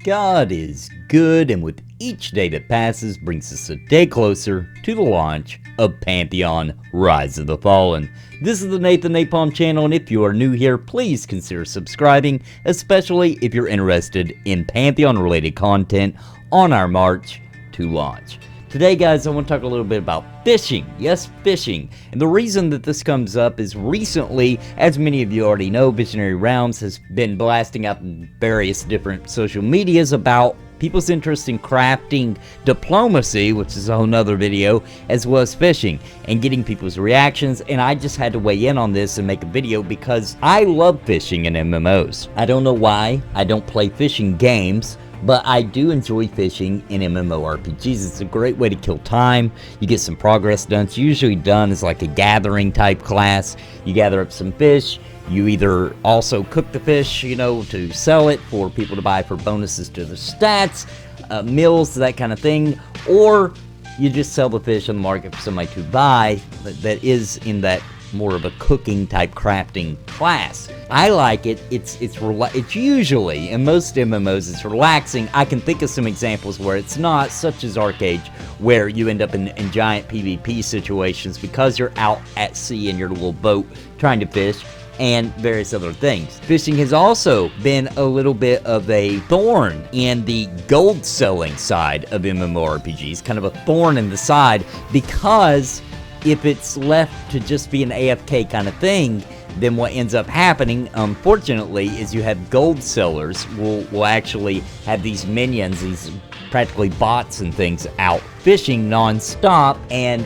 God is good, and with each day that passes brings us a day closer to the launch of Pantheon Rise of the Fallen. This is the NAPALM channel, and if you are new here, please consider subscribing, especially if you're interested in Pantheon related content on our march to launch. Today, guys, I want to talk a little bit about fishing. Yes, fishing. And the reason that this comes up is recently, as many of you already know, Visionary Realms has been blasting out in various different social medias about people's interest in crafting diplomacy, which is a whole nother video, as well as fishing, and getting people's reactions. And I just had to weigh in on this and make a video because I love fishing in MMOs. I don't know why I don't play fishing games, but I do enjoy fishing in MMORPGs. It's a great way to kill time. You get some progress done. It's usually done as like a gathering type class. You gather up some fish. You either also cook the fish, to sell it for people to buy for bonuses to the stats, meals, that kind of thing, or you just sell the fish on the market for somebody to buy that is in that more of a cooking type crafting class. I like it. It's usually, in most MMOs, it's relaxing. I can think of some examples where it's not, such as Arcade, where you end up in giant PvP situations because you're out at sea in your little boat trying to fish, and various other things. Fishing has also been a little bit of a thorn in the gold selling side of MMORPGs, kind of a thorn in the side, because if it's left to just be an AFK kind of thing, then what ends up happening, unfortunately, is you have gold sellers will actually have these minions, these practically bots and things, out fishing non-stop and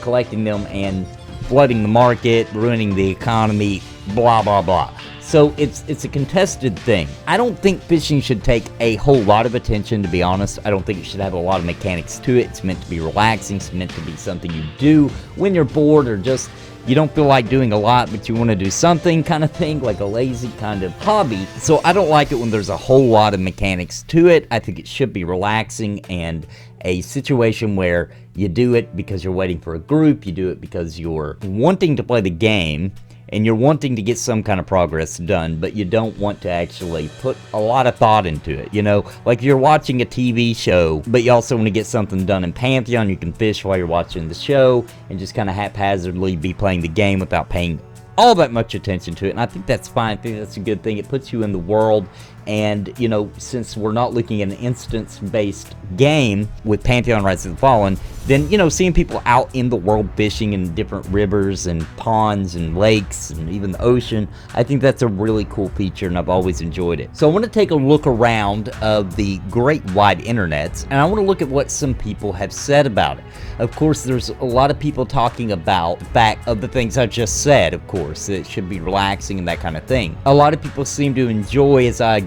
collecting them and flooding the market, ruining the economy, blah blah blah. So it's a contested thing. I don't think fishing should take a whole lot of attention, to be honest. I don't think it should have a lot of mechanics to it. It's meant to be relaxing. It's meant to be something you do when you're bored, or just you don't feel like doing a lot but you want to do something kind of thing, like a lazy kind of hobby. So I don't like it when there's a whole lot of mechanics to it. I think it should be relaxing and a situation where you do it because you're waiting for a group, you do it because you're wanting to play the game, and you're wanting to get some kind of progress done, but you don't want to actually put a lot of thought into it, like you're watching a TV show, but you also want to get something done in Pantheon. You can fish while you're watching the show and just kind of haphazardly be playing the game without paying all that much attention to it, and I think that's fine. I think that's a good thing. It puts you in the world, and since we're not looking at an instance-based game with Pantheon Rise of the Fallen, then seeing people out in the world fishing in different rivers and ponds and lakes and even the ocean, I think that's a really cool feature, and I've always enjoyed it. So I want to take a look around of the great wide internets, and I want to look at what some people have said about it. Of course, there's a lot of people talking about the fact of the things I just said, of course, that it should be relaxing and that kind of thing. A lot of people seem to enjoy, as I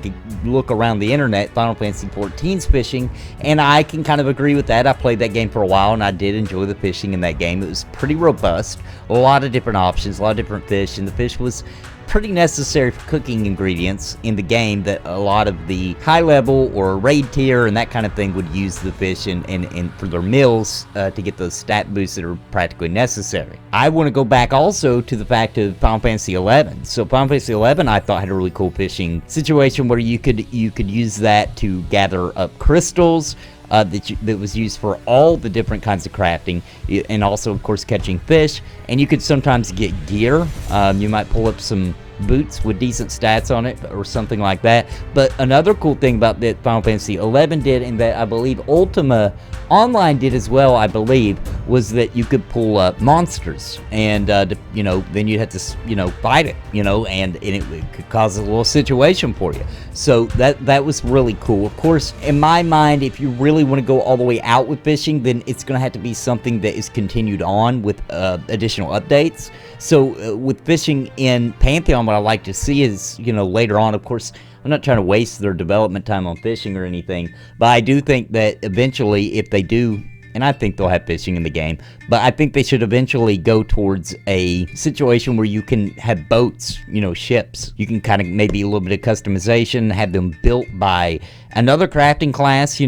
look around the internet, Final Fantasy XIV's fishing, and I can kind of agree with that. I played that game for a while, and I did enjoy the fishing in that game. It was pretty robust, a lot of different options, a lot of different fish, and the fish was pretty necessary for cooking ingredients in the game that a lot of the high level or raid tier and that kind of thing would use the fish and for their meals to get those stat boosts that are practically necessary. I want to go back also to the fact of Final Fantasy XI. So Final Fantasy XI, I thought, had a really cool fishing situation where you could use that to gather up crystals. That was used for all the different kinds of crafting, and also, of course, catching fish. And you could sometimes get gear. You might pull up some boots with decent stats on it or something like that. But another cool thing about that Final Fantasy XI did, and that I believe Ultima Online did as well, I believe, was that you could pull up monsters, and then you'd have to fight it, and it could cause a little situation for you. So that was really cool. Of course, in my mind, if you really want to go all the way out with fishing, then it's going to have to be something that is continued on with additional updates. So with fishing in Pantheon, what I like to see is, later on, of course, I'm not trying to waste their development time on fishing or anything, but I do think that eventually, if they do, and I think they'll have fishing in the game, but I think they should eventually go towards a situation where you can have boats, ships. You can kind of maybe a little bit of customization, have them built by another crafting class,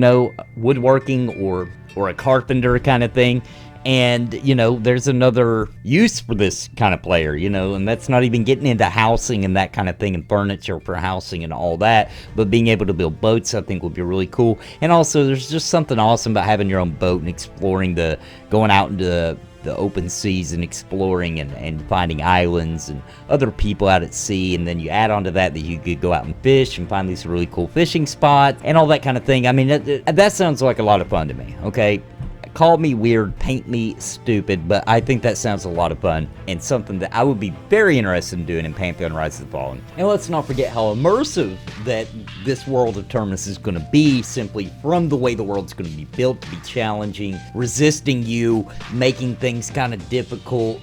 woodworking or a carpenter kind of thing, And, you know, there's another use for this kind of player, you know, and that's not even getting into housing and that kind of thing and furniture for housing and all that. But being able to build boats, I think, would be really cool. And also, there's just something awesome about having your own boat and exploring going out into the open seas and exploring and finding islands and other people out at sea. And then you add on to that you could go out and fish and find these really cool fishing spots and all that kind of thing. I mean, that sounds like a lot of fun to me, okay? Call me weird, paint me stupid, but I think that sounds a lot of fun and something that I would be very interested in doing in Pantheon Rise of the Fallen. And let's not forget how immersive that this world of Terminus is going to be, simply from the way the world's going to be built to be challenging, resisting you, making things kind of difficult,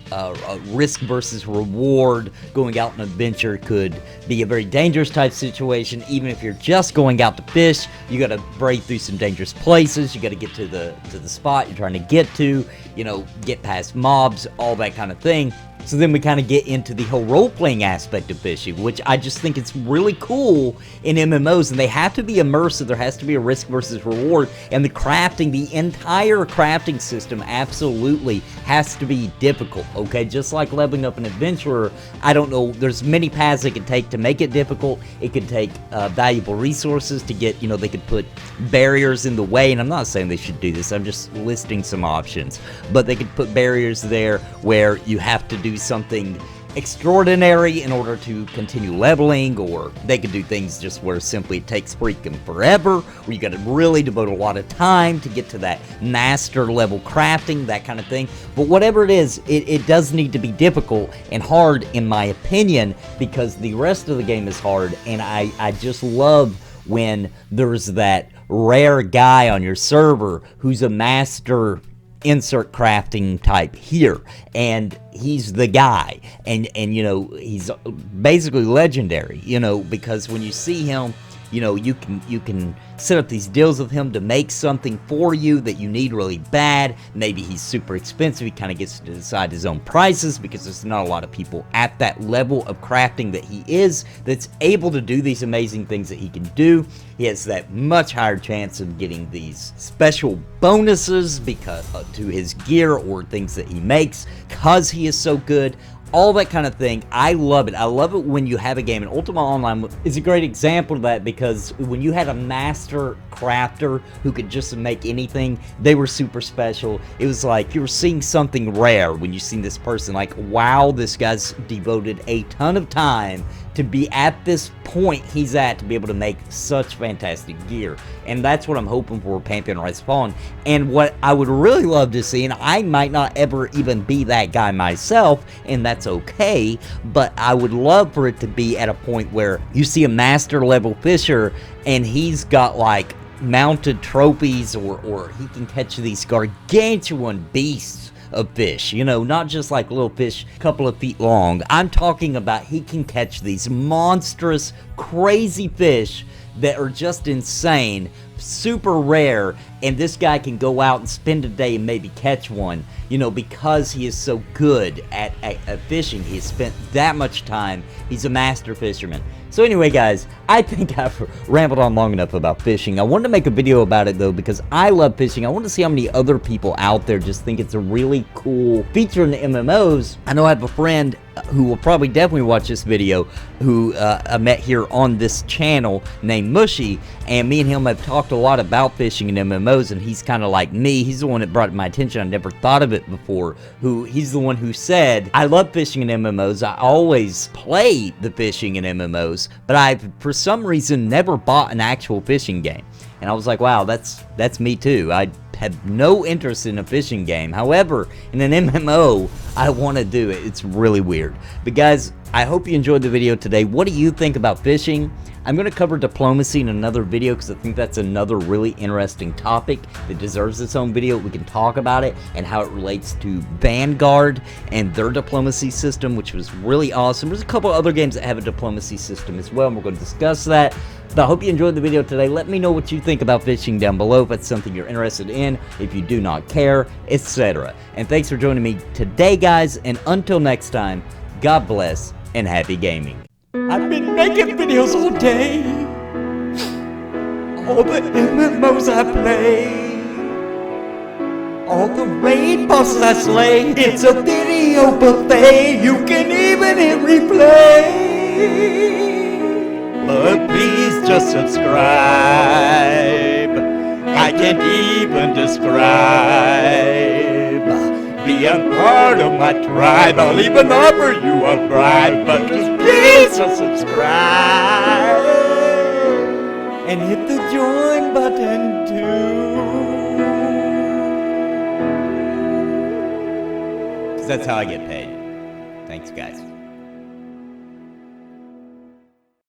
risk versus reward. Going out on an adventure could be a very dangerous type situation. Even if you're just going out to fish, you got to break through some dangerous places. You got to get to the spot you're trying to get to, you know, get past mobs, all that kind of thing. So then we kind of get into the whole role-playing aspect of fishing, which I just think it's really cool in MMOs, and they have to be immersive. There has to be a risk versus reward, and the crafting, the entire crafting system absolutely has to be difficult, okay? Just like leveling up an adventurer, I don't know, there's many paths it could take to make it difficult. It could take valuable resources to get, you know, they could put barriers in the way, and I'm not saying they should do this, I'm just listing some options, but they could put barriers there where you have to do something extraordinary in order to continue leveling, or they could do things just where simply it takes freaking forever, where you got to really devote a lot of time to get to that master level crafting, that kind of thing. But whatever it is, it does need to be difficult and hard, in my opinion, because the rest of the game is hard, and I just love when there's that rare guy on your server who's a master insert crafting type here, and he's the guy, and you know, he's basically legendary, you know, because when you see him, you know, you can set up these deals with him to make something for you that you need really bad. Maybe he's super expensive, he kind of gets to decide his own prices because there's not a lot of people at that level of crafting that he is, that's able to do these amazing things that he can do. He has that much higher chance of getting these special bonuses because to his gear or things that he makes, because he is so good. All that kind of thing. I love it. I love it when you have a game, and Ultima Online is a great example of that, because when you had a master crafter who could just make anything, they were super special. It was like you were seeing something rare when you seen this person, like, wow, this guy's devoted a ton of time to be at this point he's at, to be able to make such fantastic gear. And that's what I'm hoping for Pantheon Rise Fallen. And what I would really love to see, and I might not ever even be that guy myself, and that's okay, but I would love for it to be at a point where you see a master level fisher and he's got like mounted trophies, or he can catch these gargantuan beasts of fish, you know, not just like little fish a couple of feet long. I'm talking about he can catch these monstrous, crazy fish that are just insane, super rare, and this guy can go out and spend a day and maybe catch one, you know, because he is so good at fishing. He's spent that much time. He's a master fisherman. So anyway, guys, I think I've rambled on long enough about fishing. I wanted to make a video about it, though, because I love fishing. I want to see how many other people out there just think it's a really cool feature in the MMOs. I know I have a friend who will probably definitely watch this video, who I met here on this channel, named Mushy, and me and him have talked a lot about fishing in MMOs, and he's kind of like me. He's the one that brought it to my attention. I never thought of it before. He's the one who said, I love fishing in MMOs. I always play the fishing in MMOs, but I've, for some reason, never bought an actual fishing game. And I was like, wow, that's me too. I have no interest in a fishing game. However, in an MMO, I want to do it. It's really weird. But guys, I hope you enjoyed the video today. What do you think about fishing? I'm going to cover diplomacy in another video, because I think that's another really interesting topic that deserves its own video. We can talk about it and how it relates to Vanguard and their diplomacy system, which was really awesome. There's a couple other games that have a diplomacy system as well, and we're going to discuss that. But I hope you enjoyed the video today. Let me know what you think about fishing down below, if that's something you're interested in, if you do not care, etc. And thanks for joining me today, guys, and until next time, God bless and happy gaming. I've been making videos all day, all the MMOs I play. all the raid bosses I slay. It's a video buffet, you can even hit replay. But please just subscribe, I can't even describe. Be a part of my tribe, I'll even offer you a bribe. But just please just subscribe, and hit the join button too. 'Cause that's how I get paid. Thanks, guys.